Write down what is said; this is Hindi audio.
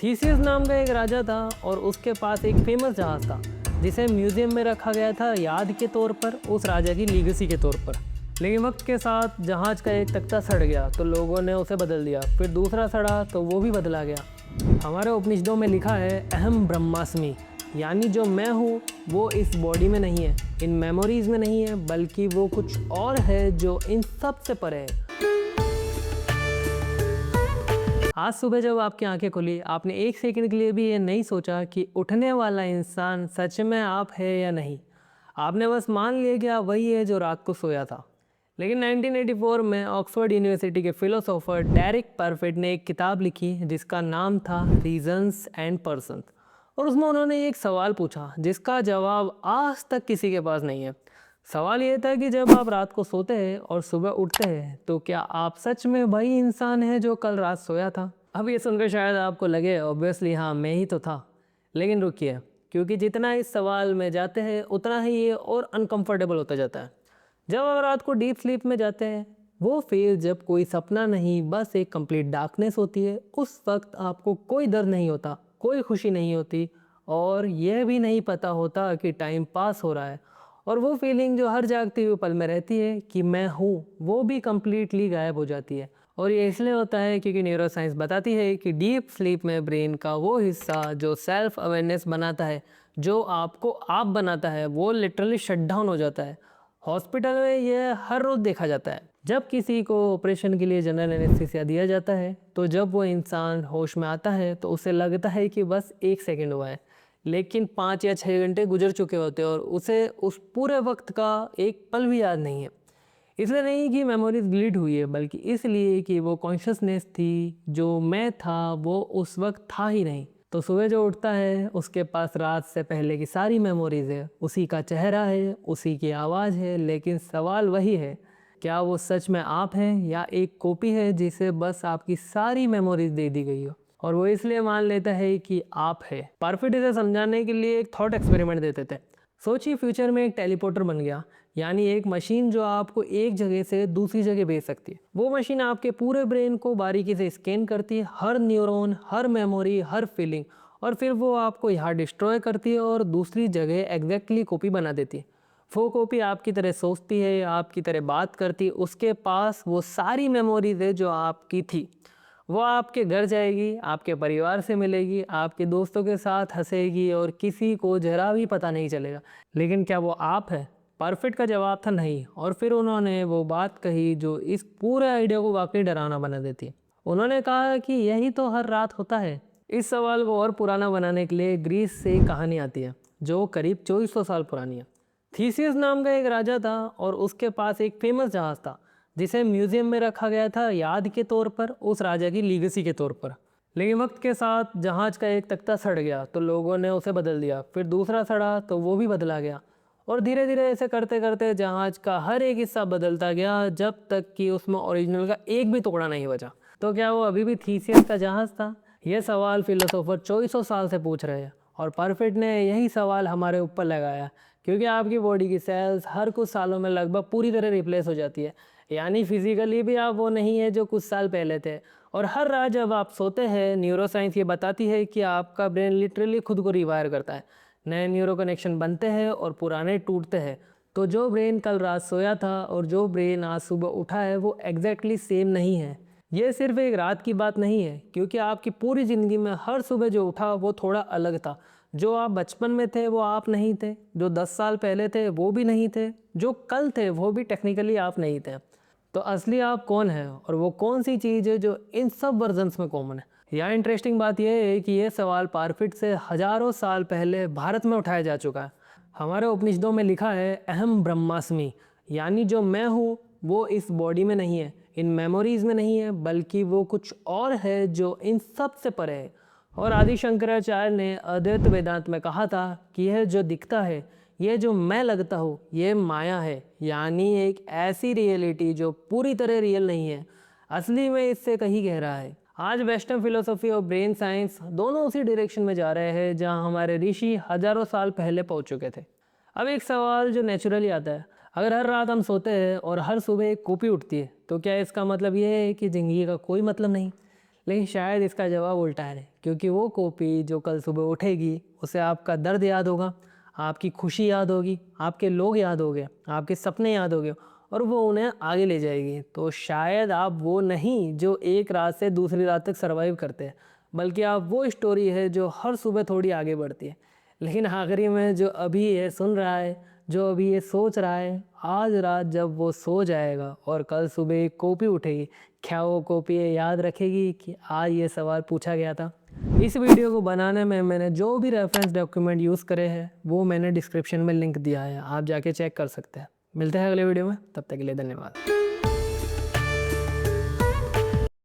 थीसियस नाम का एक राजा था और उसके पास एक फेमस जहाज था जिसे म्यूजियम में रखा गया था याद के तौर पर, उस राजा की लीगेसी के तौर पर। लेकिन वक्त के साथ जहाज का एक तख्ता सड़ गया तो लोगों ने उसे बदल दिया, फिर दूसरा सड़ा तो वो भी बदला गया। हमारे उपनिषदों में लिखा है अहम ब्रह्मास्मि, यानी जो मैं हूँ वो इस बॉडी में नहीं है, इन मेमोरीज में नहीं है, बल्कि वो कुछ और है जो इन सब से परे है। आज सुबह जब आपकी आंखें खुली, आपने एक सेकंड के लिए भी ये नहीं सोचा कि उठने वाला इंसान सच में आप है या नहीं। आपने बस मान लिया कि आप वही है जो रात को सोया था। लेकिन 1984 में ऑक्सफोर्ड यूनिवर्सिटी के फिलोसोफर डेरिक परफिट ने एक किताब लिखी जिसका नाम था रीजंस एंड पर्सन्स। और उसमें उन्होंने एक सवाल पूछा जिसका जवाब आज तक किसी के पास नहीं है। सवाल ये था कि जब आप रात को सोते हैं और सुबह उठते हैं तो क्या आप सच में वही इंसान हैं जो कल रात सोया था। अब ये सुनकर शायद आपको लगे ऑब्वियसली हाँ मैं ही तो था। लेकिन रुकिए, क्योंकि जितना इस सवाल में जाते हैं उतना ही ये और अनकंफर्टेबल होता जाता है। जब आप रात को डीप स्लीप में जाते हैं, वो फेज जब कोई सपना नहीं बस एक कंप्लीट डार्कनेस होती है, उस वक्त आपको कोई दर्द नहीं होता, कोई खुशी नहीं होती और यह भी नहीं पता होता कि टाइम पास हो रहा है। और वो फीलिंग जो हर जागते हुए पल में रहती है कि मैं हूँ, वो भी कम्प्लीटली गायब हो जाती है। और ये इसलिए होता है क्योंकि न्यूरोसाइंस बताती है कि डीप स्लीप में ब्रेन का वो हिस्सा जो सेल्फ अवेयरनेस बनाता है, जो आपको आप बनाता है, वो लिटरली शट डाउन हो जाता है। हॉस्पिटल में यह हर रोज़ देखा जाता है। जब किसी को ऑपरेशन के लिए जनरल एनेस्थीसिया दिया जाता है तो जब वो इंसान होश में आता है तो उसे लगता है कि बस एक सेकंड हुआ है, लेकिन 5 या 6 घंटे गुजर चुके होते हैं और उसे उस पूरे वक्त का एक पल भी याद नहीं है। इसलिए नहीं कि मेमोरीज डिलीट हुई है, बल्कि इसलिए कि वो कॉन्शियसनेस थी, जो मैं था वो उस वक्त था ही नहीं। तो सुबह जो उठता है उसके पास रात से पहले की सारी मेमोरीज है, उसी का चेहरा है, उसी की आवाज़ है, लेकिन सवाल वही है, क्या वो सच में आप हैं या एक कॉपी है जिसे बस आपकी सारी मेमोरीज दे दी गई हो। और वो इसलिए मान लेता है कि आप है। परफिट इसे समझाने के लिए एक थॉट एक्सपेरिमेंट देते थे। सोचिए फ्यूचर में एक टेलीपोर्टर बन गया, यानी एक मशीन जो आपको एक जगह से दूसरी जगह भेज सकती है। वो मशीन आपके पूरे ब्रेन को बारीकी से स्कैन करती है, हर न्यूरॉन, हर मेमोरी, हर फीलिंग, और फिर वो आपको यहाँ डिस्ट्रॉय करती है और दूसरी जगह एग्जैक्टली कॉपी बना देती है। वो कॉपी आपकी तरह सोचती है, आपकी तरह बात करती है, उसके पास वो सारी मेमोरीज है जो आपकी थी। वो आपके घर जाएगी, आपके परिवार से मिलेगी, आपके दोस्तों के साथ हंसेगी और किसी को जरा भी पता नहीं चलेगा। लेकिन क्या वो आप है? परफेक्ट का जवाब था नहीं। और फिर उन्होंने वो बात कही जो इस पूरे आइडिया को वाकई डरावना बना देती है। उन्होंने कहा कि यही तो हर रात होता है। इस सवाल को और पुराना बनाने के लिए ग्रीस से एक कहानी आती है जो करीब 2400 साल पुरानी है। थीसियस नाम का एक राजा था और उसके पास एक फेमस जहाज था जिसे म्यूजियम में रखा गया था याद के तौर पर, उस राजा की लीगेसी के तौर पर। लेकिन वक्त के साथ जहाज का एक तख्ता सड़ गया तो लोगों ने उसे बदल दिया, फिर दूसरा सड़ा तो वो भी बदला गया। और धीरे धीरे ऐसे करते करते जहाज का हर एक हिस्सा बदलता गया जब तक कि उसमें ओरिजिनल का एक भी टुकड़ा नहीं बचा। तो क्या वो अभी भी थीसियस का जहाज था? यह सवाल फिलोसोफर 2400 साल से पूछ रहे हैं और परफेक्ट ने यही सवाल हमारे ऊपर लगाया, क्योंकि आपकी बॉडी की सेल्स हर कुछ सालों में लगभग पूरी तरह रिप्लेस हो जाती है। यानी फिजिकली भी आप वो नहीं है जो कुछ साल पहले थे। और हर रात जब आप सोते हैं, न्यूरोसाइंस ये बताती है कि आपका ब्रेन लिटरली खुद को रिवायर करता है। नए न्यूरो कनेक्शन बनते हैं और पुराने टूटते हैं। तो जो ब्रेन कल रात सोया था और जो ब्रेन आज सुबह उठा है वो एग्जैक्टली सेम नहीं है। ये सिर्फ एक रात की बात नहीं है, क्योंकि आपकी पूरी ज़िंदगी में हर सुबह जो उठा वो थोड़ा अलग था। जो आप बचपन में थे वो आप नहीं थे, जो 10 साल पहले थे वो भी नहीं थे, जो कल थे वो भी टेक्निकली आप नहीं थे। तो असली आप कौन है और वो कौन सी चीज़ है जो इन सब वर्जन्स में कॉमन है? यहाँ इंटरेस्टिंग बात यह है कि ये सवाल पारफिट से हजारों साल पहले भारत में उठाया जा चुका है। हमारे उपनिषदों में लिखा है अहम ब्रह्मास्मि, यानी जो मैं हूँ वो इस बॉडी में नहीं है, इन मेमोरीज में नहीं है, बल्कि वो कुछ और है जो इन सब से परे है। और आदि शंकराचार्य ने अद्वैत वेदांत में कहा था कि यह जो दिखता है, ये जो मैं लगता हूँ, ये माया है, यानी एक ऐसी रियलिटी जो पूरी तरह रियल नहीं है, असली में इससे कहीं गहरा है। आज वेस्टर्न फिलोसफी और ब्रेन साइंस दोनों उसी डायरेक्शन में जा रहे हैं जहाँ हमारे ऋषि हजारों साल पहले पहुँच चुके थे। अब एक सवाल जो नेचुरली आता है, अगर हर रात हम सोते हैं और हर सुबह एक कॉपी उठती है तो क्या इसका मतलब ये है कि ज़िंदगी का कोई मतलब नहीं? लेकिन शायद इसका जवाब उल्टा है, क्योंकि वो कॉपी जो कल सुबह उठेगी उसे आपका दर्द याद होगा, आपकी खुशी याद होगी, आपके लोग याद होंगे, आपके सपने याद होंगे और वो उन्हें आगे ले जाएगी। तो शायद आप वो नहीं जो एक रात से दूसरी रात तक सर्वाइव करते हैं, बल्कि आप वो स्टोरी है जो हर सुबह थोड़ी आगे बढ़ती है। लेकिन आखिरी में जो अभी ये सुन रहा है, जो अभी ये सोच रहा है, आज रात जब वो सो जाएगा और कल सुबह एक कॉपी उठेगी, क्या वो कॉपी ये याद रखेगी कि आज ये सवाल पूछा गया था? इस वीडियो को बनाने में मैंने जो भी रेफरेंस डॉक्यूमेंट यूज़ करे हैं वो मैंने डिस्क्रिप्शन में लिंक दिया है, आप जाके चेक कर सकते हैं। मिलते हैं अगले वीडियो में, तब तक के लिए धन्यवाद।